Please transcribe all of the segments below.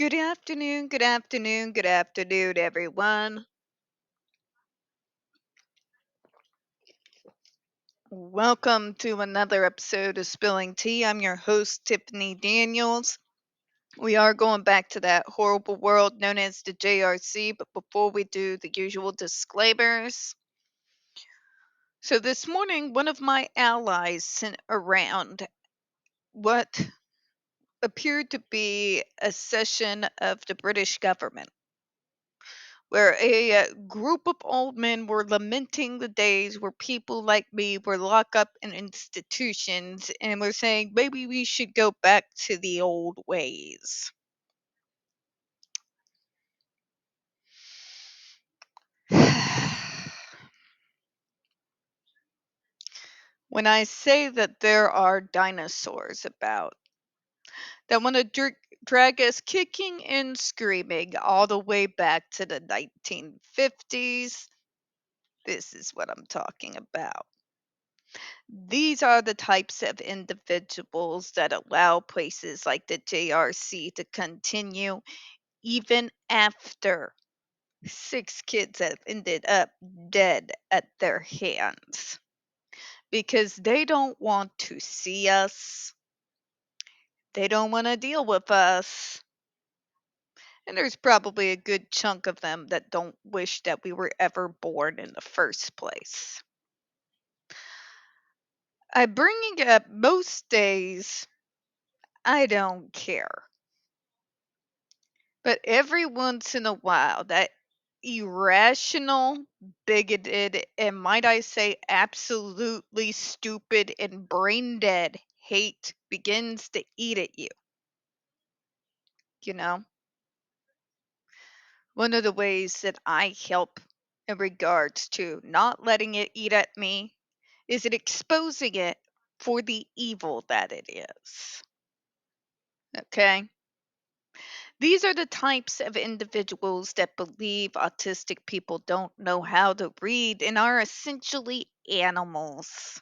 Good afternoon, good afternoon, good afternoon, everyone. Welcome to another episode of Spilling Tea. I'm your host, Tiffany Daniels. We are going back to that horrible world known as the JRC, but before we do, the usual disclaimers. So, this morning, one of my allies sent around what appeared to be a session of the British government, where a group of old men were lamenting the days where people like me were locked up in institutions and were saying maybe we should go back to the old ways. When I say that there are dinosaurs about that want to drag us kicking and screaming all the way back to the 1950s, this is what I'm talking about. These are the types of individuals that allow places like the JRC to continue even after 6 kids have ended up dead at their hands because they don't want to see us, they don't want to deal with us, and there's probably a good chunk of them that don't wish that we were ever born in the first place. I bring it up most days, I don't care. But every once in a while, that irrational, bigoted, and might I say, absolutely stupid and brain dead hate begins to eat at you. You know, one of the ways that I help in regards to not letting it eat at me is it exposing it for the evil that it is. Okay? These are the types of individuals that believe autistic people don't know how to read and are essentially animals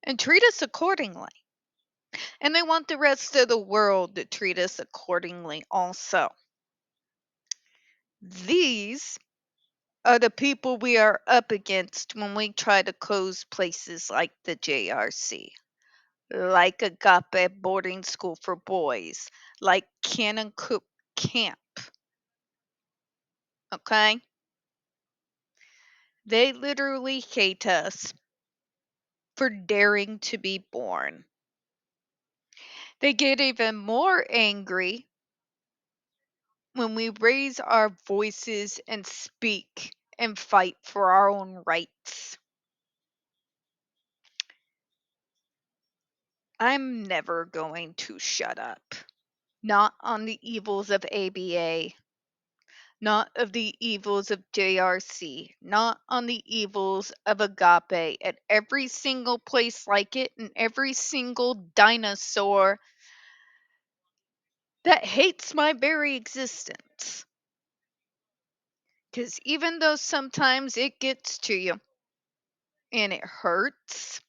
and treat us accordingly. And they want the rest of the world to treat us accordingly also. These are the people we are up against when we try to close places like the JRC, like Agape Boarding School for Boys, like Cannon Cook Camp. Okay? They literally hate us for daring to be born. They get even more angry when we raise our voices and speak and fight for our own rights. I'm never going to shut up. Not on the evils of ABA, not of the evils of JRC, not on the evils of Agape at every single place like it and every single dinosaur that hates my very existence. Because even though sometimes it gets to you and it hurts,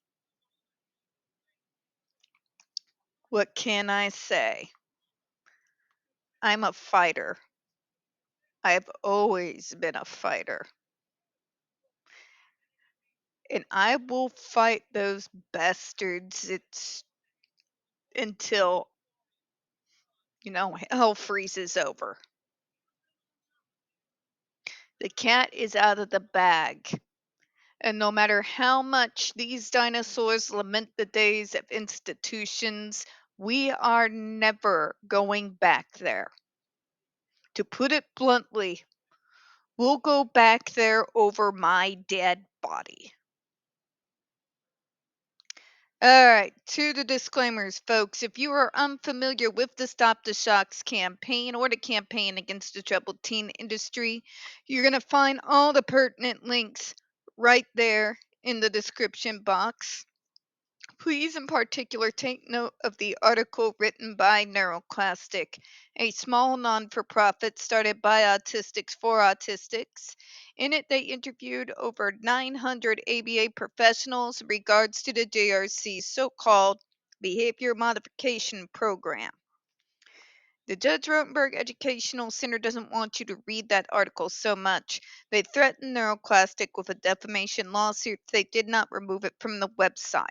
what can I say? I'm a fighter. I've always been a fighter. And I will fight those bastards until, hell freezes over. The cat is out of the bag. And no matter how much these dinosaurs lament the days of institutions, we are never going back there. To put it bluntly, we'll go back there over my dead body. All right, to the disclaimers, folks. If you are unfamiliar with the Stop the Shocks campaign or the campaign against the troubled teen industry, you're going to find all the pertinent links right there in the description box. Please, in particular, take note of the article written by NeuroClastic, a small non-for-profit started by autistics for autistics. In it, they interviewed over 900 ABA professionals in regards to the JRC's so-called behavior modification program. The Judge Rotenberg Educational Center doesn't want you to read that article so much. They threatened NeuroClastic with a defamation lawsuit if they did not remove it from the website.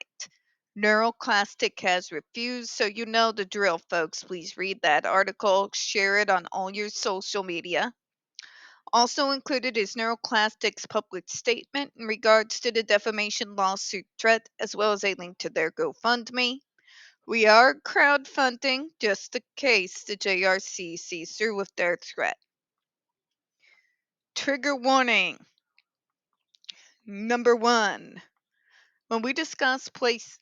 NeuroClastic has refused, so you know the drill, folks. Please read that article, share it on all your social media. Also included is NeuroClastic's public statement in regards to the defamation lawsuit threat, as well as a link to their GoFundMe. We are crowdfunding just in case the JRC sees through with their threat. Trigger warning. Number 1. When we discuss places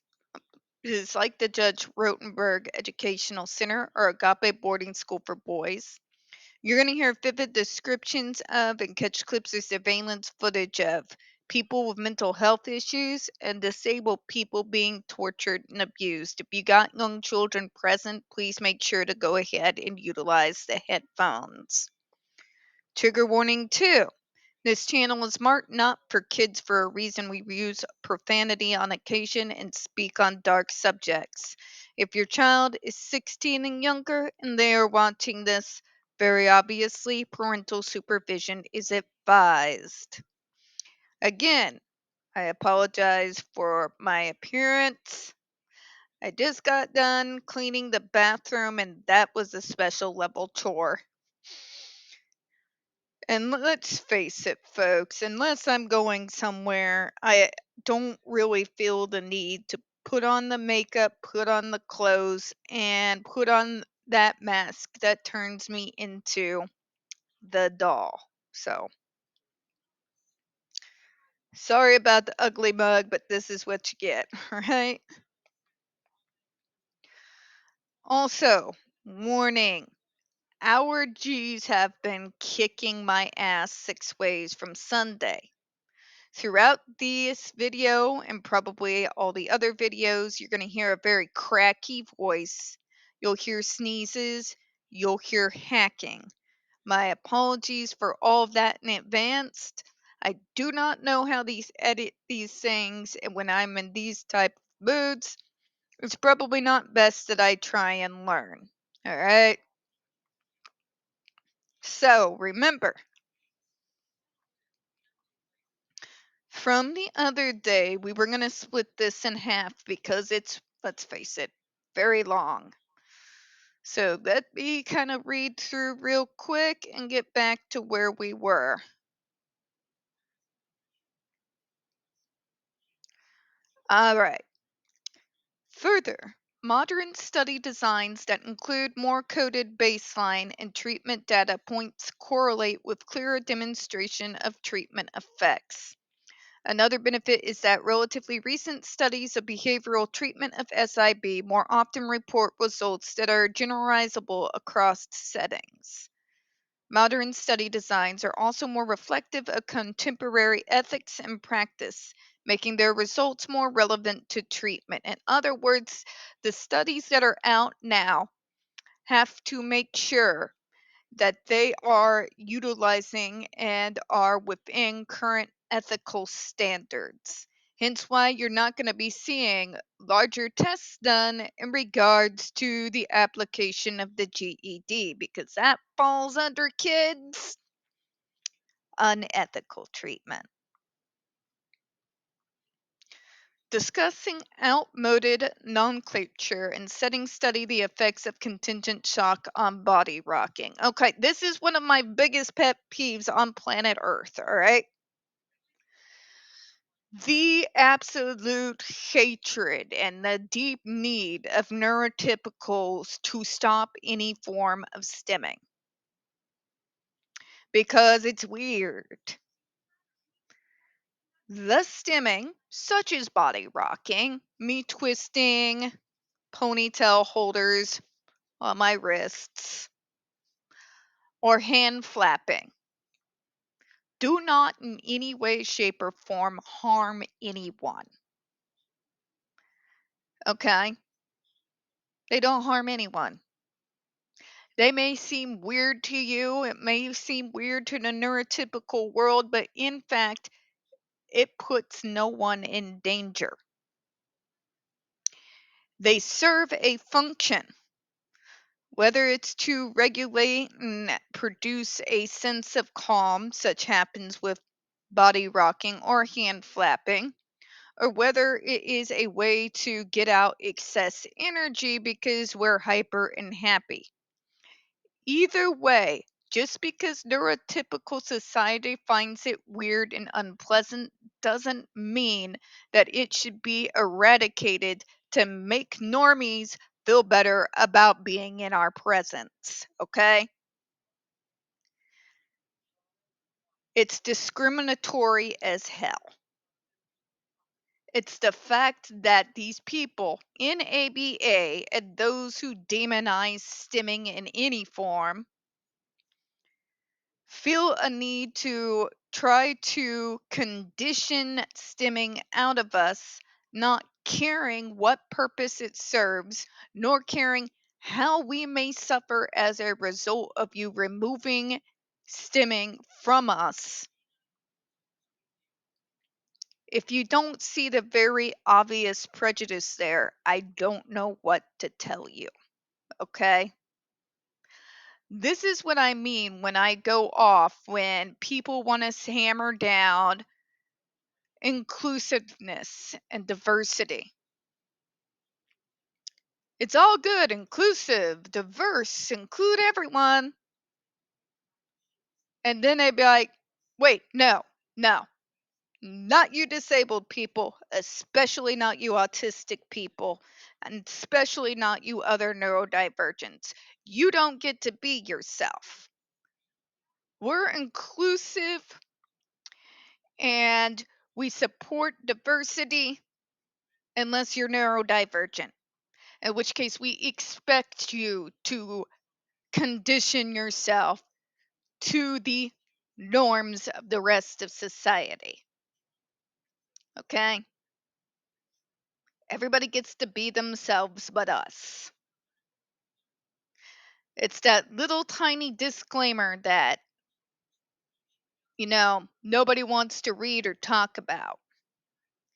like the Judge Rotenberg Educational Center or Agape Boarding School for Boys, you're going to hear vivid descriptions of and catch clips of surveillance footage of people with mental health issues and disabled people being tortured and abused. If you got young children present, please make sure to go ahead and utilize the headphones. Trigger warning 2. This channel is marked not for kids for a reason. We use profanity on occasion and speak on dark subjects. If your child is 16 and younger and they are watching this, very obviously parental supervision is advised. Again, I apologize for my appearance. I just got done cleaning the bathroom and that was a special level chore. And let's face it, folks, unless I'm going somewhere, I don't really feel the need to put on the makeup, put on the clothes, and put on that mask that turns me into the doll. So, sorry about the ugly mug, but this is what you get, right? Also, warning. Our G's have been kicking my ass 6 ways from Sunday. Throughout this video and probably all the other videos, you're going to hear a very cracky voice. You'll hear sneezes. You'll hear hacking. My apologies for all of that in advance. I do not know how these edit these things, and when I'm in these type of moods, it's probably not best that I try and learn. All right. So remember, from the other day, we were going to split this in half because it's, let's face it, very long. So let me kind of read through real quick and get back to where we were. All right. Further, modern study designs that include more coded baseline and treatment data points correlate with clearer demonstration of treatment effects. Another benefit is that relatively recent studies of behavioral treatment of SIB more often report results that are generalizable across settings. Modern study designs are also more reflective of contemporary ethics and practice, making their results more relevant to treatment. In other words, the studies that are out now have to make sure that they are utilizing and are within current ethical standards. Hence why you're not going to be seeing larger tests done in regards to the application of the GED because that falls under kids unethical treatment. Discussing outmoded nomenclature and setting study the effects of contingent shock on body rocking. Okay, this is one of my biggest pet peeves on planet Earth, all right? The absolute hatred and the deep need of neurotypicals to stop any form of stimming because it's weird. The stimming, such as body rocking, me twisting, ponytail holders on my wrists, or hand flapping, do not in any way, shape, or form harm anyone. Okay? They don't harm anyone. They may seem weird to you, it may seem weird to the neurotypical world, but in fact, it puts no one in danger. They serve a function. whether it's to regulate and produce a sense of calm, such happens with body rocking or hand flapping, or whether it is a way to get out excess energy because we're hyper and happy. Either way, just because neurotypical society finds it weird and unpleasant doesn't mean that it should be eradicated to make normies feel better about being in our presence, okay? It's discriminatory as hell. It's the fact that these people in ABA and those who demonize stimming in any form feel a need to try to condition stimming out of us, not caring what purpose it serves, nor caring how we may suffer as a result of you removing stimming from us. If you don't see the very obvious prejudice there, I don't know what to tell you. Okay? This is what I mean when I go off when people want to hammer down inclusiveness and diversity. It's all good, inclusive, diverse, include everyone. And then they'd be like, wait, no, no, not you disabled people, especially not you autistic people, and especially not you other neurodivergents. You don't get to be yourself. We're inclusive and we support diversity unless you're neurodivergent, in which case we expect you to condition yourself to the norms of the rest of society. Okay? Everybody gets to be themselves but us. It's that little tiny disclaimer that, nobody wants to read or talk about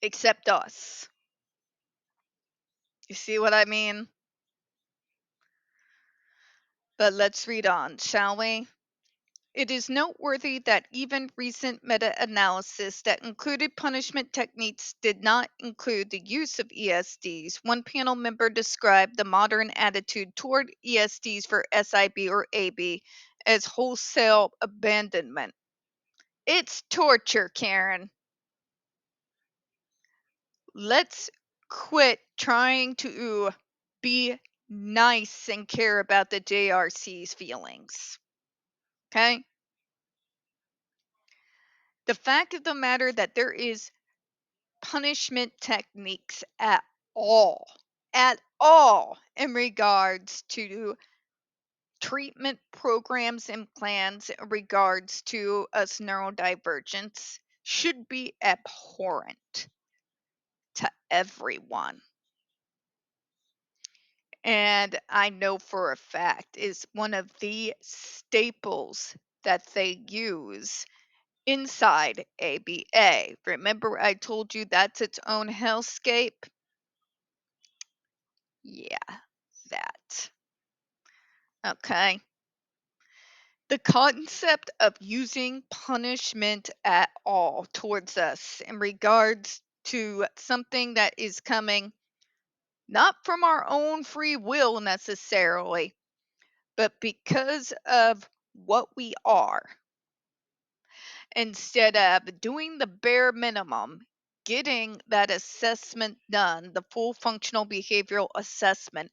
except us. You see what I mean? But let's read on, shall we? It is noteworthy that even recent meta-analysis that included punishment techniques did not include the use of ESDs. One panel member described the modern attitude toward ESDs for SIB or AB as wholesale abandonment. It's torture, Karen. Let's quit trying to be nice and care about the JRC's feelings. Okay? The fact of the matter that there is punishment techniques at all in regards to treatment programs and plans in regards to us neurodivergents should be abhorrent to everyone. And I know for a fact is one of the staples that they use inside ABA. Remember I told you that's its own hellscape? Yeah, that. Okay. The concept of using punishment at all towards us in regards to something that is coming not from our own free will necessarily, but because of what we are, instead of doing the bare minimum, getting that assessment done, the full functional behavioral assessment,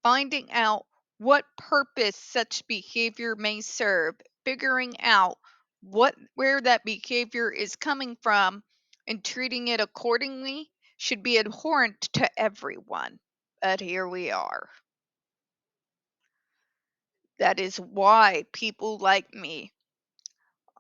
finding out what purpose such behavior may serve, figuring out where that behavior is coming from, and treating it accordingly should be abhorrent to everyone. But here we are. That is why people like me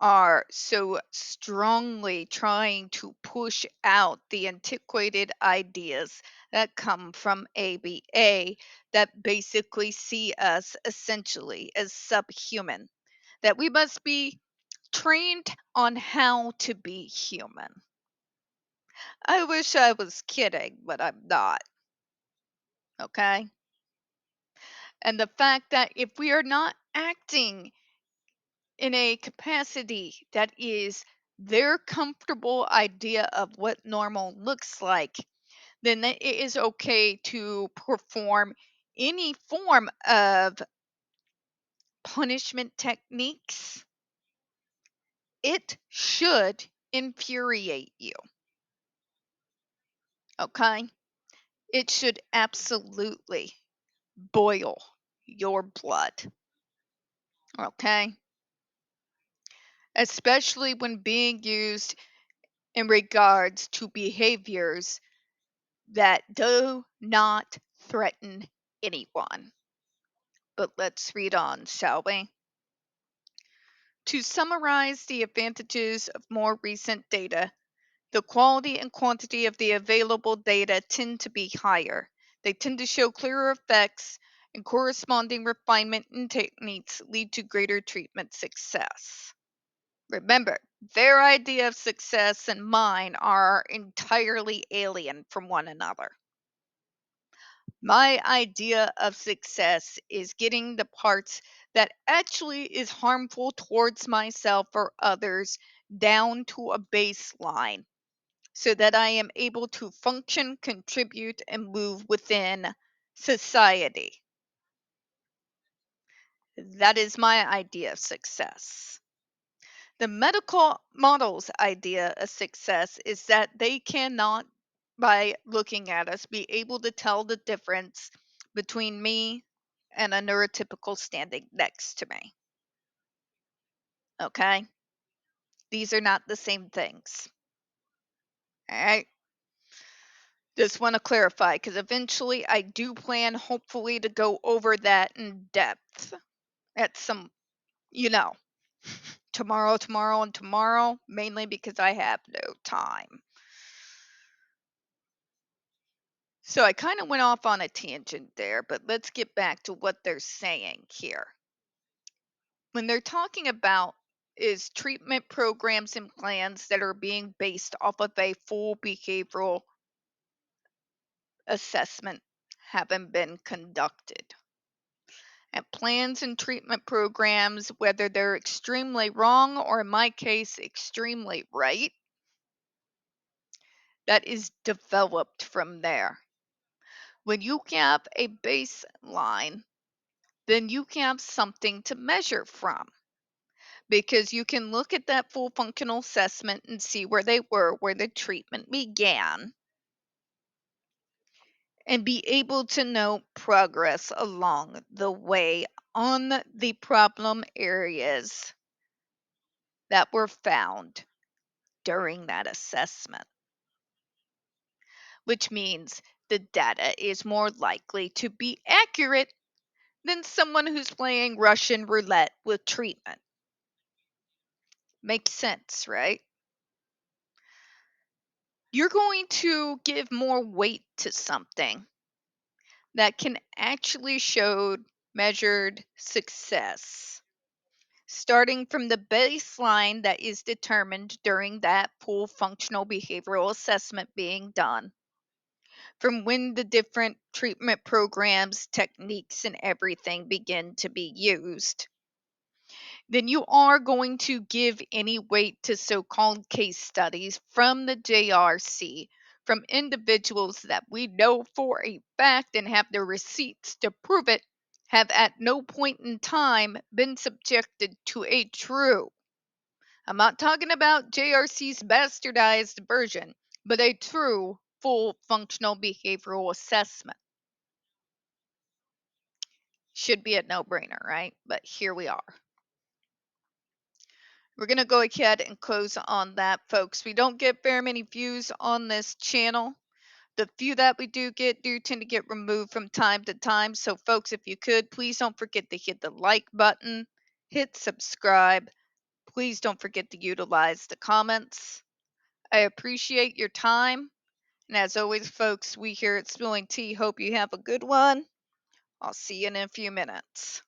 are so strongly trying to push out the antiquated ideas that come from ABA that basically see us essentially as subhuman, that we must be trained on how to be human. I wish I was kidding, but I'm not. Okay? And the fact that if we are not acting in a capacity that is their comfortable idea of what normal looks like, then it is okay to perform any form of punishment techniques. It should infuriate you. Okay? It should absolutely boil your blood. Okay? Especially when being used in regards to behaviors that do not threaten anyone. But let's read on, shall we? To summarize the advantages of more recent data, the quality and quantity of the available data tend to be higher. They tend to show clearer effects, and corresponding refinement in techniques lead to greater treatment success. Remember, their idea of success and mine are entirely alien from one another. My idea of success is getting the parts that actually is harmful towards myself or others down to a baseline so that I am able to function, contribute, and move within society. That is my idea of success. The medical model's idea of success is that they cannot, by looking at us, be able to tell the difference between me and a neurotypical standing next to me. Okay? These are not the same things. All right? Just want to clarify because eventually I do plan, hopefully, to go over that in depth at some, you know, tomorrow, mainly because I have no time. So I kind of went off on a tangent there, but let's get back to what they're saying here. When they're talking about is treatment programs and plans that are being based off of a full behavioral assessment haven't been conducted. And plans and treatment programs, whether they're extremely wrong or in my case, extremely right, that is developed from there. When you have a baseline, then you have something to measure from because you can look at that full functional assessment and see where they were, where the treatment began, and be able to know progress along the way on the problem areas that were found during that assessment, which means the data is more likely to be accurate than someone who's playing Russian roulette with treatment. Makes sense, right? You're going to give more weight to something that can actually show measured success, starting from the baseline that is determined during that full functional behavioral assessment being done, from when the different treatment programs, techniques, and everything begin to be used. Then you are going to give any weight to so called case studies from the JRC, from individuals that we know for a fact and have the receipts to prove it, have at no point in time been subjected to a true, I'm not talking about JRC's bastardized version, but a true full functional behavioral assessment. Should be a no brainer, right? But here we are. We're going to go ahead and close on that, folks. We don't get very many views on this channel. The few that we do tend to get removed from time to time. So, folks, if you could, please don't forget to hit the like button, hit subscribe. Please don't forget to utilize the comments. I appreciate your time. And as always, folks, we here at Spilling Tea hope you have a good one. I'll see you in a few minutes.